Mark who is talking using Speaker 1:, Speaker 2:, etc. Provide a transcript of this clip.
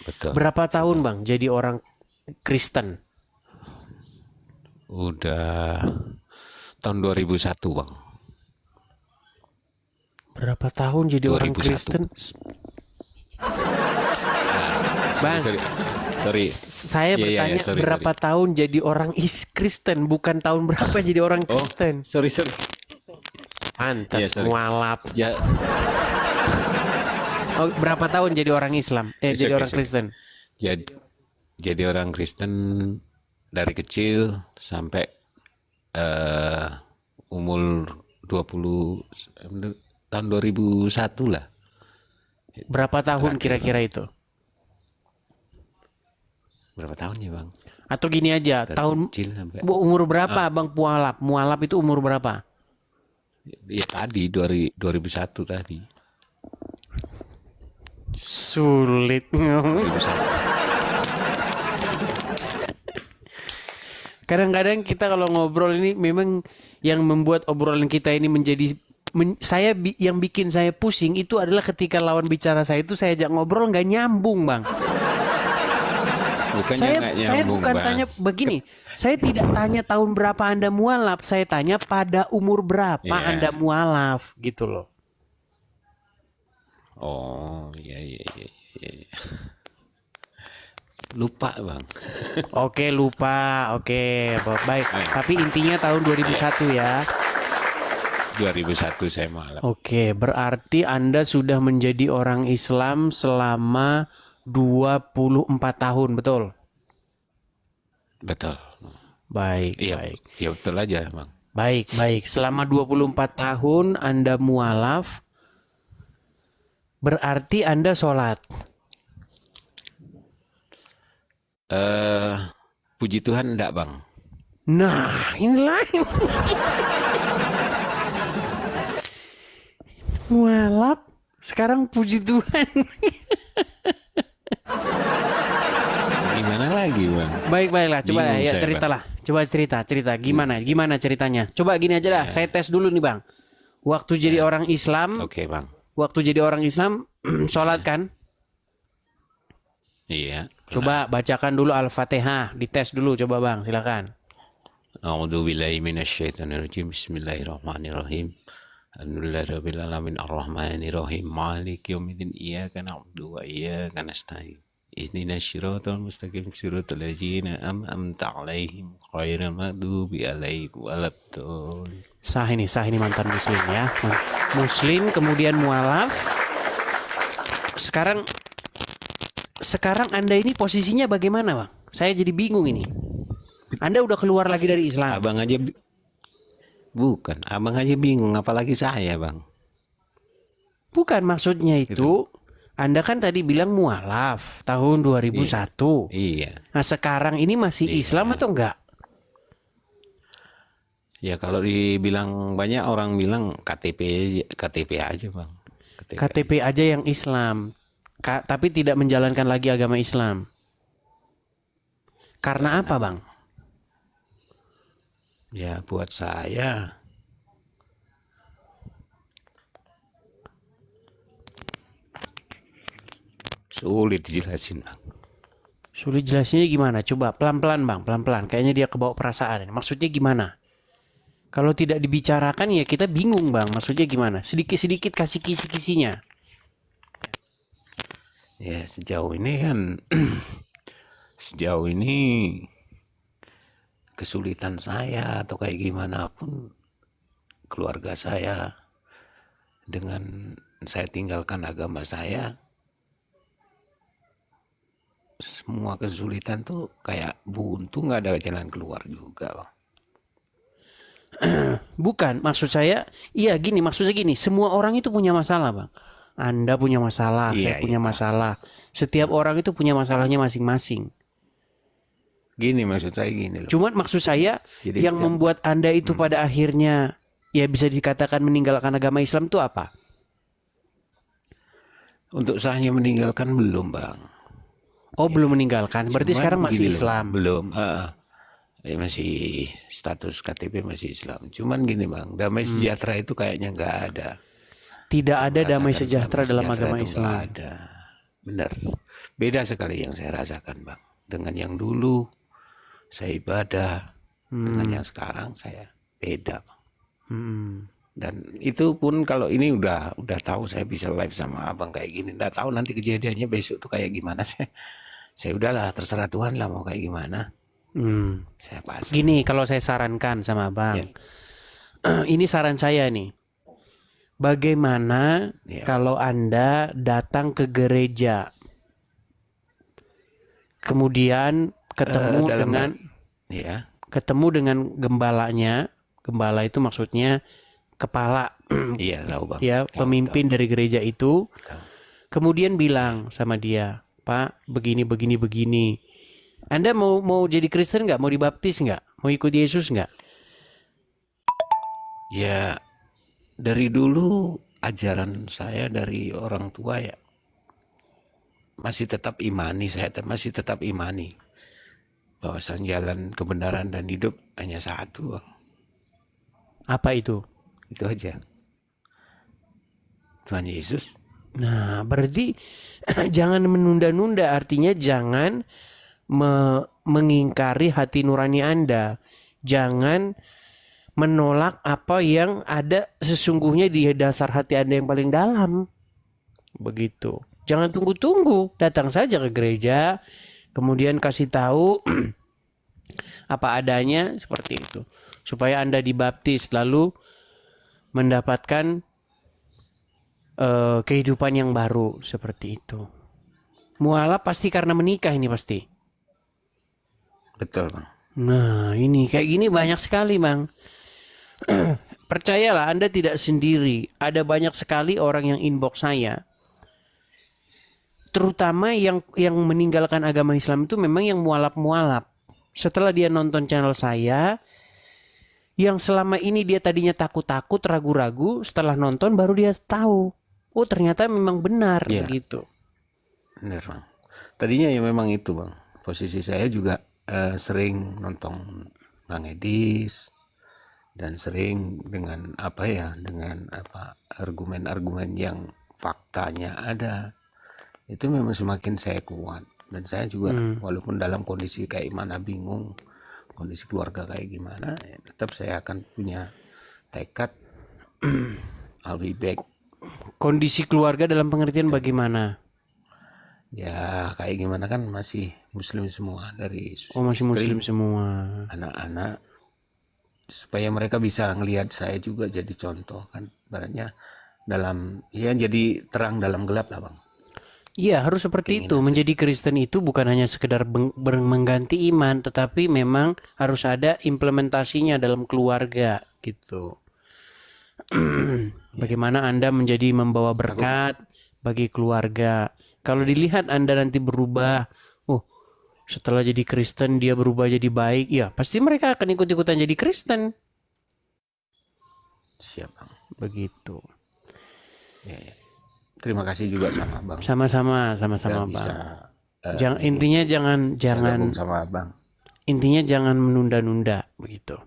Speaker 1: betul.
Speaker 2: Berapa tahun Bang jadi orang Kristen?
Speaker 1: Udah tahun 2001 Bang.
Speaker 2: Berapa tahun jadi orang
Speaker 1: 2001.
Speaker 2: Kristen? Bang,
Speaker 1: Sorry.
Speaker 2: saya
Speaker 1: Iya,
Speaker 2: bertanya
Speaker 1: sorry.
Speaker 2: berapa tahun jadi orang Kristen, bukan tahun berapa jadi orang
Speaker 1: Oh,
Speaker 2: Kristen.
Speaker 1: sorry.
Speaker 2: Pantas
Speaker 1: Iya, sorry.
Speaker 2: mualaf.
Speaker 1: Ya,
Speaker 2: Oh, berapa tahun jadi orang Islam?
Speaker 1: It's
Speaker 2: Jadi
Speaker 1: okay,
Speaker 2: orang
Speaker 1: sorry.
Speaker 2: Kristen.
Speaker 1: jadi orang Kristen dari kecil sampai umur 20 tahun 2001 lah.
Speaker 2: Berapa tahun kira-kira itu?
Speaker 1: Berapa tahun ya Bang?
Speaker 2: Atau gini aja,
Speaker 1: Dari
Speaker 2: tahun
Speaker 1: kecil sampai
Speaker 2: umur berapa Bang mualaf? Mualaf itu umur berapa?
Speaker 1: ya tadi 2001 tadi.
Speaker 2: Sulit.
Speaker 1: 2001.
Speaker 2: Kadang-kadang kita kalau ngobrol ini memang yang membuat obrolan kita ini menjadi yang bikin saya pusing itu adalah ketika lawan bicara saya itu saya ajak ngobrol nggak nyambung Bang.
Speaker 1: Bukannya
Speaker 2: Saya
Speaker 1: nggak
Speaker 2: saya
Speaker 1: nyambung,
Speaker 2: bukan
Speaker 1: Bang.
Speaker 2: tanya begini. Saya tidak tanya tahun berapa Anda mualaf, saya tanya pada umur berapa
Speaker 1: Iya.
Speaker 2: Anda mualaf gitu loh.
Speaker 1: Oh, iya. Lupa Bang.
Speaker 2: Oke, lupa. Oke, baik. Tapi intinya tahun 2001 ya.
Speaker 1: 2001 saya malam.
Speaker 2: Oke, berarti Anda sudah menjadi orang Islam selama 24 tahun, betul?
Speaker 1: Betul.
Speaker 2: Baik,
Speaker 1: Iya,
Speaker 2: baik.
Speaker 1: ya betul aja Bang.
Speaker 2: Baik. Selama 24 tahun Anda mualaf, berarti Anda sholat.
Speaker 1: Puji Tuhan enggak Bang.
Speaker 2: Nah, ini lain. Mualaf, sekarang puji Tuhan.
Speaker 1: Gimana lagi Bang?
Speaker 2: Baiklah, coba
Speaker 1: Bingung
Speaker 2: ya
Speaker 1: saya,
Speaker 2: ceritalah. Coba cerita. Gimana ceritanya? Coba gini aja dah, saya tes dulu nih Bang. Waktu jadi orang Islam,
Speaker 1: Oke Bang.
Speaker 2: sholat kan?
Speaker 1: Iya.
Speaker 2: Coba bacakan dulu Al-Fatihah, dites dulu coba Bang, silakan.
Speaker 1: A'udzubillahi minasyaitonirrajim. Bismillahirrahmanirrahim. Alhamdulillahirabbil alamin arrahmanirrahim maliki yaumiddin iyyaka na'budu wa iyyaka nasta'in. Ihdinas siratal mustaqim siratal ladzina an'amta 'alaihim ghairil maghdubi alaihim waladdallin.
Speaker 2: Sah ini mantan muslim ya. Muslim kemudian mualaf. Sekarang Anda ini posisinya bagaimana Bang? Saya jadi bingung ini. Anda udah keluar lagi dari Islam.
Speaker 1: Abang aja bingung apalagi saya Bang.
Speaker 2: Bukan maksudnya itu. Anda kan tadi bilang mualaf tahun 2001.
Speaker 1: Iya.
Speaker 2: Nah sekarang ini masih Islam atau enggak?
Speaker 1: Ya kalau dibilang banyak orang bilang KTP aja Bang.
Speaker 2: KTP aja yang Islam. Tapi tidak menjalankan lagi agama Islam. Karena apa Bang?
Speaker 1: Ya buat saya sulit dijelasin Bang.
Speaker 2: Sulit jelasinnya gimana? Coba pelan-pelan Bang, pelan-pelan. Kayaknya dia kebawa perasaan. Maksudnya gimana? Kalau tidak dibicarakan ya kita bingung Bang. Maksudnya gimana? Sedikit-sedikit kasih kisi-kisinya.
Speaker 1: Ya sejauh ini kesulitan saya atau kayak gimana pun keluarga saya dengan saya tinggalkan agama saya, semua kesulitan tuh kayak buntu, nggak ada jalan keluar juga Bang.
Speaker 2: Bukan, maksud saya, maksudnya gini, semua orang itu punya masalah Bang. Anda punya masalah, saya punya masalah. Setiap orang itu punya masalahnya masing-masing.
Speaker 1: Gini maksud saya gini loh.
Speaker 2: Cuman maksud saya
Speaker 1: Jadi
Speaker 2: yang membuat Anda itu pada akhirnya ya bisa dikatakan meninggalkan agama Islam itu apa?
Speaker 1: Untuk saya meninggalkan belum Bang.
Speaker 2: Oh belum meninggalkan, berarti
Speaker 1: Cuman
Speaker 2: sekarang masih
Speaker 1: gini loh,
Speaker 2: Islam.
Speaker 1: belum. Masih status KTP masih Islam. Cuman gini Bang, damai sejahtera itu kayaknya nggak ada.
Speaker 2: Tidak ada damai
Speaker 1: Merasakan
Speaker 2: sejahtera dalam agama
Speaker 1: itu
Speaker 2: Islam.
Speaker 1: nggak ada. Benar. beda sekali yang saya rasakan, Bang. Dengan yang dulu saya ibadah, dengan yang sekarang saya beda, Bang. Dan itu pun kalau ini udah tahu saya bisa live sama abang kayak gini, nggak tahu nanti kejadiannya besok tuh kayak gimana. Saya udahlah, terserah Tuhan lah mau kayak gimana. Saya pasrah.
Speaker 2: Gini, kalau saya sarankan sama abang, ini saran saya nih. Bagaimana kalau Anda datang ke gereja, kemudian ketemu dengan gembalanya. Gembala itu maksudnya kepala,
Speaker 1: iya, tahu, Bang.
Speaker 2: Ya, pemimpin dari gereja itu. Kemudian bilang sama dia, Pak, begini. Anda mau jadi Kristen nggak? Mau dibaptis nggak? Mau ikut Yesus nggak?
Speaker 1: Ya, dari dulu ajaran saya dari orang tua ya masih tetap imani, bahwasan jalan kebenaran dan hidup hanya satu, Bang.
Speaker 2: Apa itu?
Speaker 1: Itu aja, Tuhan Yesus.
Speaker 2: Nah, berarti jangan menunda-nunda, artinya jangan mengingkari hati nurani Anda. Jangan menolak apa yang ada sesungguhnya di dasar hati Anda yang paling dalam. Begitu. Jangan tunggu-tunggu, datang saja ke gereja, kemudian kasih tahu apa adanya seperti itu. Supaya Anda dibaptis lalu mendapatkan kehidupan yang baru seperti itu. Mualaf pasti karena menikah ini pasti.
Speaker 1: Betul, Bang.
Speaker 2: Nah, ini kayak gini banyak sekali, Bang. Percayalah, Anda tidak sendiri. Ada banyak sekali orang yang inbox saya. Terutama yang meninggalkan agama Islam itu memang yang mualaf-mualaf. Setelah dia nonton channel saya, yang selama ini dia tadinya takut-takut, ragu-ragu, setelah nonton baru dia tahu. Oh, ternyata memang benar begitu.
Speaker 1: Benar, Bang. Tadinya ya memang itu, Bang. Posisi saya juga sering nonton Bang Edis dan sering dengan argumen-argumen yang faktanya ada. Itu memang semakin saya kuat, dan saya juga walaupun dalam kondisi kayak mana bingung, kondisi keluarga kayak gimana, ya tetap saya akan punya tekad I'll be back.
Speaker 2: Kondisi keluarga dalam pengertian bagaimana?
Speaker 1: Ya kayak gimana kan masih muslim semua, dari
Speaker 2: masih muslim semua,
Speaker 1: anak-anak, supaya mereka bisa ngelihat saya juga jadi contoh kan, ibaratnya jadi terang dalam gelap lah, Bang.
Speaker 2: Iya, harus seperti itu. Menjadi Kristen itu bukan hanya sekedar mengganti iman, tetapi memang harus ada implementasinya dalam keluarga gitu. Bagaimana Anda menjadi membawa berkat bagi keluarga. Kalau dilihat Anda nanti berubah, setelah jadi Kristen dia berubah jadi baik, ya pasti mereka akan ikut-ikutan jadi Kristen.
Speaker 1: Siap, Bang.
Speaker 2: Begitu.
Speaker 1: Ya. Terima kasih juga sama Bang.
Speaker 2: Sama-sama, Bang. Intinya jangan
Speaker 1: sama Bang.
Speaker 2: Intinya jangan menunda-nunda begitu.